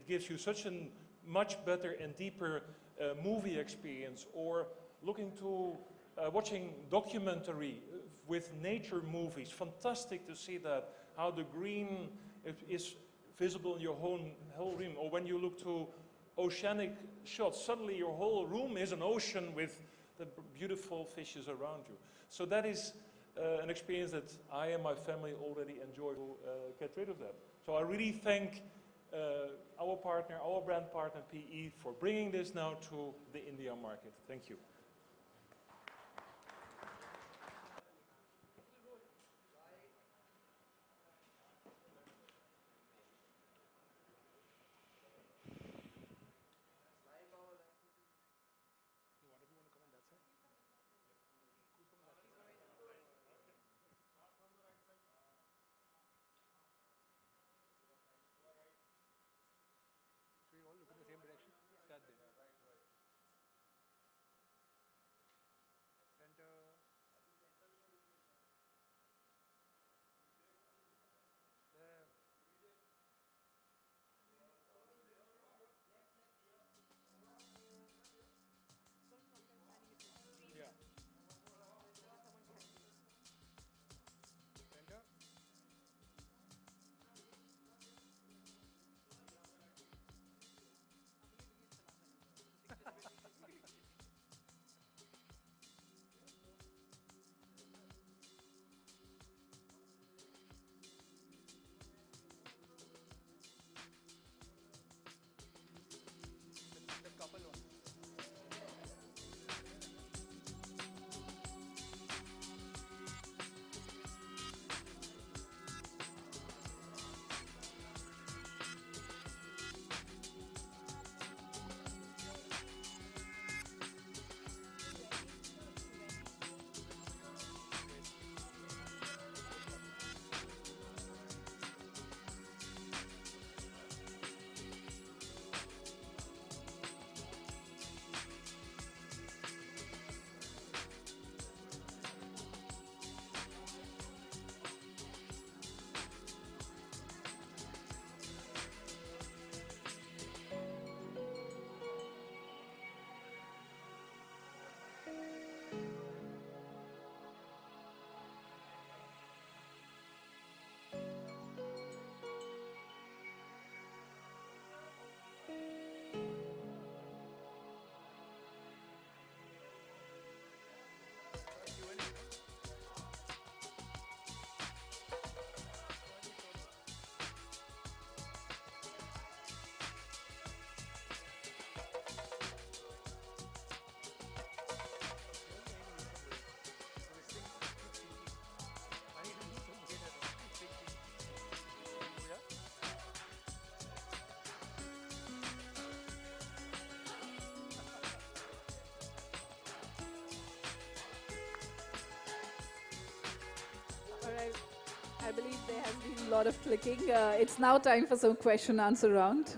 gives you such a much better and deeper movie experience, or looking to watching documentary with nature movies. Fantastic to see that, how the green is visible in your whole room, or when you look to oceanic shots, suddenly your whole room is an ocean with the beautiful fishes around you. So that is an experience that I and my family already enjoy to get rid of that. So I really thank our partner, our brand partner PE, for bringing this now to the India market. Thank you. All right. I believe there has been a lot of clicking. It's now time for some question answer round.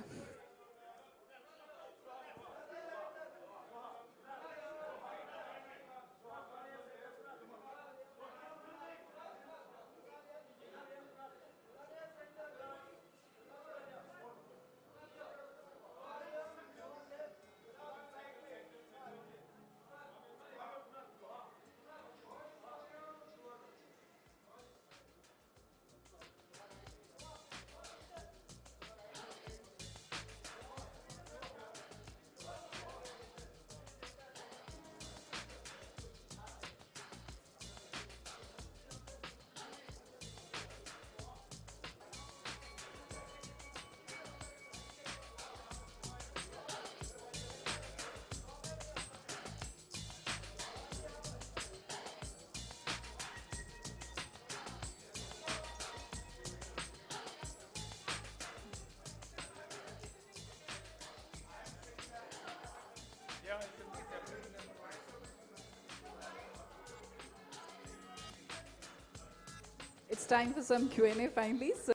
It's time for some Q&A finally. So,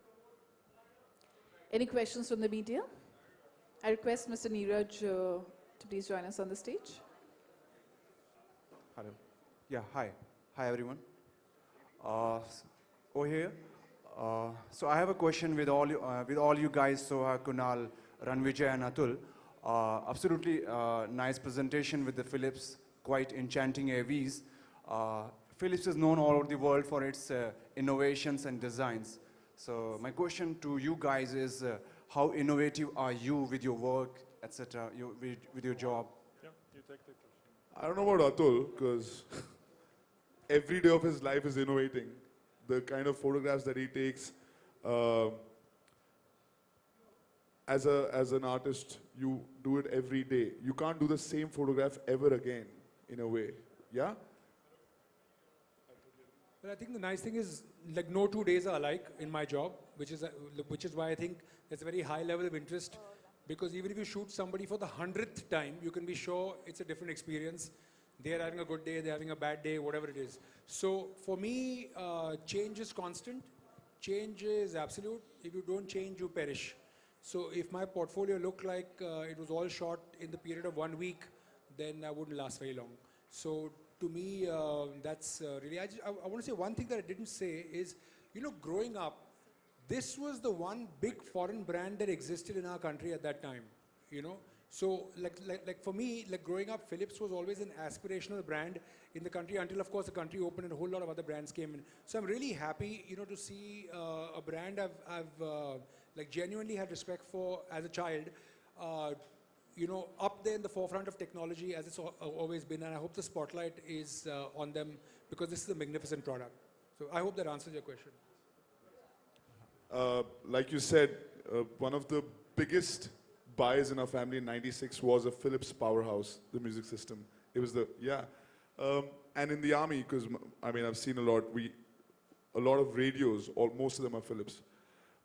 any questions from the media? I request Mr. Neeraj to please join us on the stage. Hello. Yeah, hi. Hi, everyone. Over here. So I have a question with all you guys, Soha, Kunal, Rannvijay and Atul. Absolutely nice presentation with the Philips, quite enchanting AVs. Philips is known all over the world for its innovations and designs. So my question to you guys is, how innovative are you with your work, etc., with your job? Yeah, you take the question. I don't know about Atul, because every day of his life is innovating. The kind of photographs that he takes, as an artist, you do it every day. You can't do the same photograph ever again, in a way. Yeah? Well, I think the nice thing is, like, no 2 days are alike in my job, which is why I think there's a very high level of interest. Because even if you shoot somebody for the 100th time, you can be sure it's a different experience. They're having a good day, they're having a bad day, whatever it is. So for me, change is constant. Change is absolute. If you don't change, you perish. So if my portfolio looked like it was all shot in the period of 1 week, then I wouldn't last very long. So to me, that's really, I want to say one thing that I didn't say is, you know, growing up, this was the one big foreign brand that existed in our country at that time, you know. So like for me, like growing up, Philips was always an aspirational brand in the country until, of course, the country opened and a whole lot of other brands came in. So I'm really happy, you know, to see a brand I've like genuinely had respect for as a child, you know, up there in the forefront of technology as it's always been. And I hope the spotlight is on them, because this is a magnificent product. So I hope that answers your question. Like you said, one of the biggest buys in our family in '96 was a Philips Powerhouse, the music system. It was the, yeah. And in the army, because I mean, I've seen a lot of radios, most of them are Philips.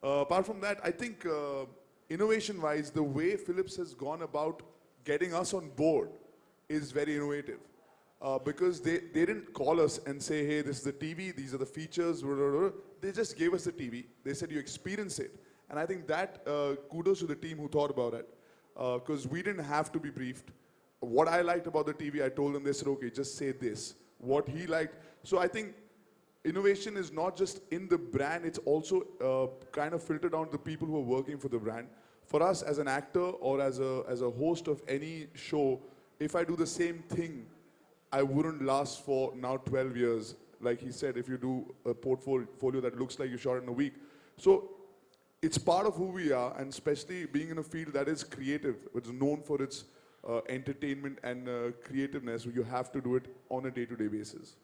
Apart from that, I think innovation-wise, the way Philips has gone about getting us on board is very innovative. Because they didn't call us and say, hey, this is the TV, these are the features, blah, blah, blah. They just gave us the TV. They said, you experience it. And I think that, kudos to the team who thought about it. Because we didn't have to be briefed. What I liked about the TV, I told them, they said, okay, just say this. What he liked. So I think innovation is not just in the brand, it's also kind of filtered down to the people who are working for the brand. For us, as an actor or as a host of any show, if I do the same thing, I wouldn't last for now 12 years. Like he said, if you do a portfolio that looks like you shot in a week. So it's part of who we are, and especially being in a field that is creative, which is known for its entertainment and creativeness, you have to do it on a day-to-day basis.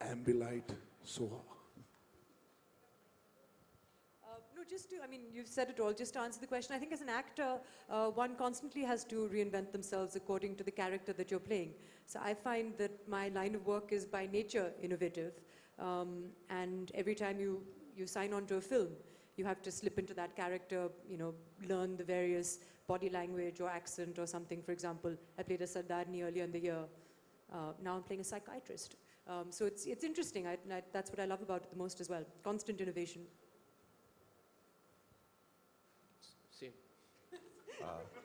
Ambilight, Soha. No, just to, I mean, you've said it all, just to answer the question, I think as an actor, one constantly has to reinvent themselves according to the character that you're playing. So I find that my line of work is by nature innovative, and every time you sign on to a film, you have to slip into that character, you know, learn the various body language or accent or something. For example, I played a Sardarni earlier in the year. Now I'm playing a psychiatrist. So it's interesting. That's what I love about it the most as well. Constant innovation.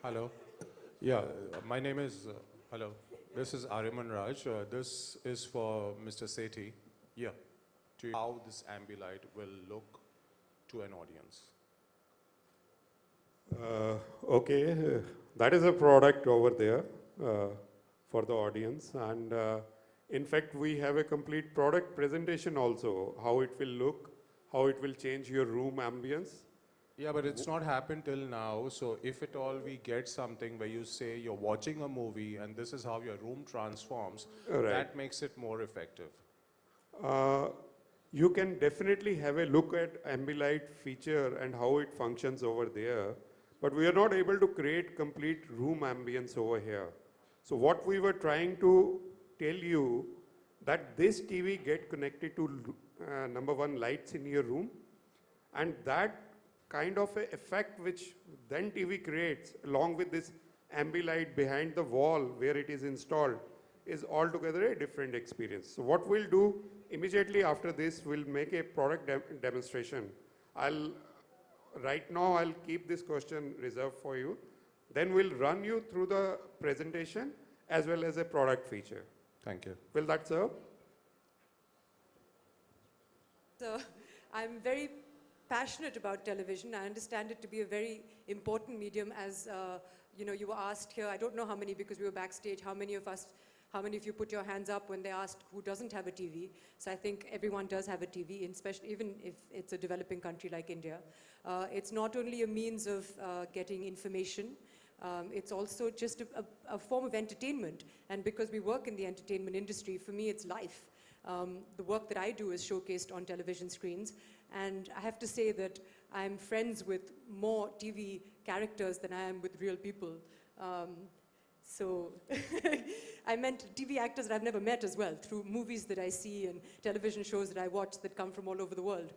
Hello. Yeah, my name is, hello. This is Ariman Raj. This is for Mr. Sethi. Yeah. To how this Ambilight will look to an audience. Okay, that is a product over there for the audience. And in fact, we have a complete product presentation also, how it will look, how it will change your room ambience. Yeah, but it's not happened till now. So if at all we get something where you say you're watching a movie and this is how your room transforms, Right. that makes it more effective. You can definitely have a look at Ambilight feature and how it functions over there, but we are not able to create complete room ambience over here. So what we were trying to tell you, that this TV get connected to number one, lights in your room, and that kind of a effect which then TV creates along with this Ambilight behind the wall where it is installed is altogether a different experience. So what we'll do immediately after this, we'll make a product demonstration. Right now I'll keep this question reserved for you. Then we'll run you through the presentation as well as a product feature. Thank you. Will that serve? So I'm very passionate about television. I understand it to be a very important medium, as you know, you were asked here, I don't know how many because we were backstage, how many of you put your hands up when they asked who doesn't have a TV? So I think everyone does have a TV, especially even if it's a developing country like India. It's not only a means of getting information, it's also just a form of entertainment. And because we work in the entertainment industry, for me it's life. The work that I do is showcased on television screens. And I have to say that I'm friends with more TV characters than I am with real people. So I meant TV actors that I've never met as well, through movies that I see and television shows that I watch that come from all over the world.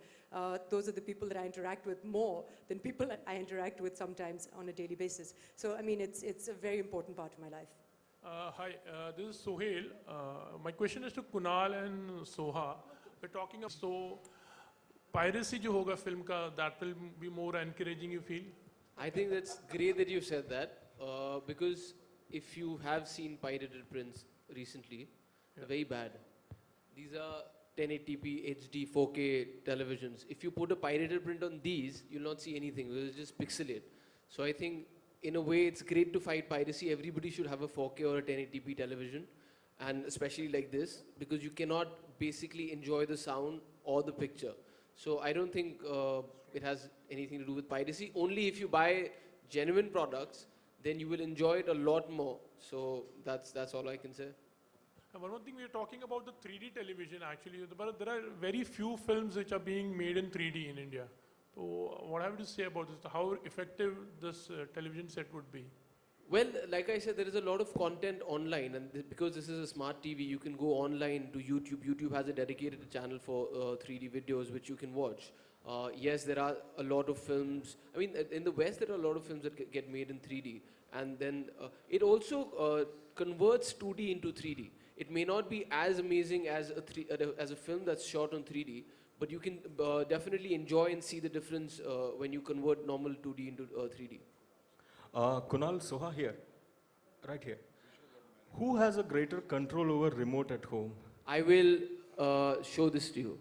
Those are the people that I interact with more than people that I interact with sometimes on a daily basis. So, I mean, it's a very important part of my life. Hi, this is Sohail. My question is to Kunal and Soha. We're talking of piracy jo hoga film ka, that will be more encouraging, you feel? I think that's great that you said that, because if you have seen pirated prints recently, they're very bad. These are 1080p, HD, 4K televisions. If you put a pirated print on these, you'll not see anything. It'll just pixelate. So I think, in a way, it's great to fight piracy. Everybody should have a 4K or a 1080p television, and especially like this, because you cannot basically enjoy the sound or the picture. So I don't think it has anything to do with piracy. Only if you buy genuine products, then you will enjoy it a lot more. So that's all I can say. And one more thing, we are talking about the 3D television actually, but there are very few films which are being made in 3D in India. So what have you to say about this? How effective this television set would be? Well, like I said, there is a lot of content online, and because this is a smart TV, you can go online to YouTube. YouTube has a dedicated channel for 3D videos which you can watch. Yes, there are a lot of films. I mean, in the West, there are a lot of films that get made in 3D. And then it also converts 2D into 3D. It may not be as amazing as a film that's shot on 3D, but you can definitely enjoy and see the difference when you convert normal 2D into 3D. Kunal, Soha here, right here. Who has a greater control over remote at home? I will show this to you.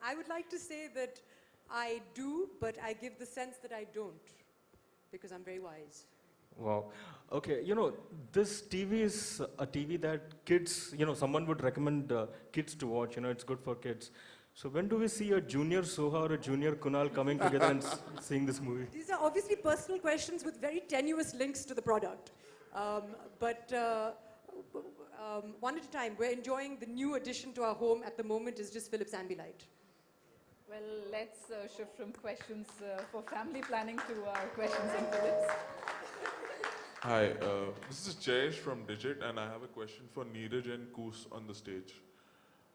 I would like to say that I do, but I give the sense that I don't, because I'm very wise. Wow. Okay, you know, this TV is a TV that kids, you know, someone would recommend kids to watch, you know, it's good for kids. So when do we see a junior Soha or a junior Kunal coming together and seeing this movie? These are obviously personal questions with very tenuous links to the product. One at a time, we're enjoying the new addition to our home at the moment is just Philips Ambilight. Well, let's shift from questions for family planning to our questions in Philips. Hi, this is Cherish from Digit, and I have a question for Neeraj and Koos on the stage.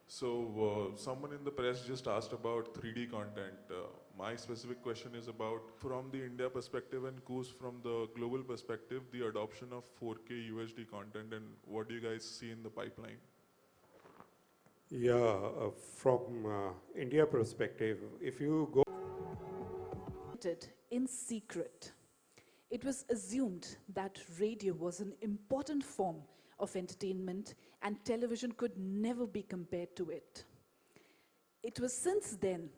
So, someone in the press just asked about 3D content. My specific question is about, from the India perspective and Koos from the global perspective, the adoption of 4K UHD content, and what do you guys see in the pipeline? Yeah, from India perspective, if you go in secret, it was assumed that radio was an important form of entertainment and television could never be compared to it. It was since then that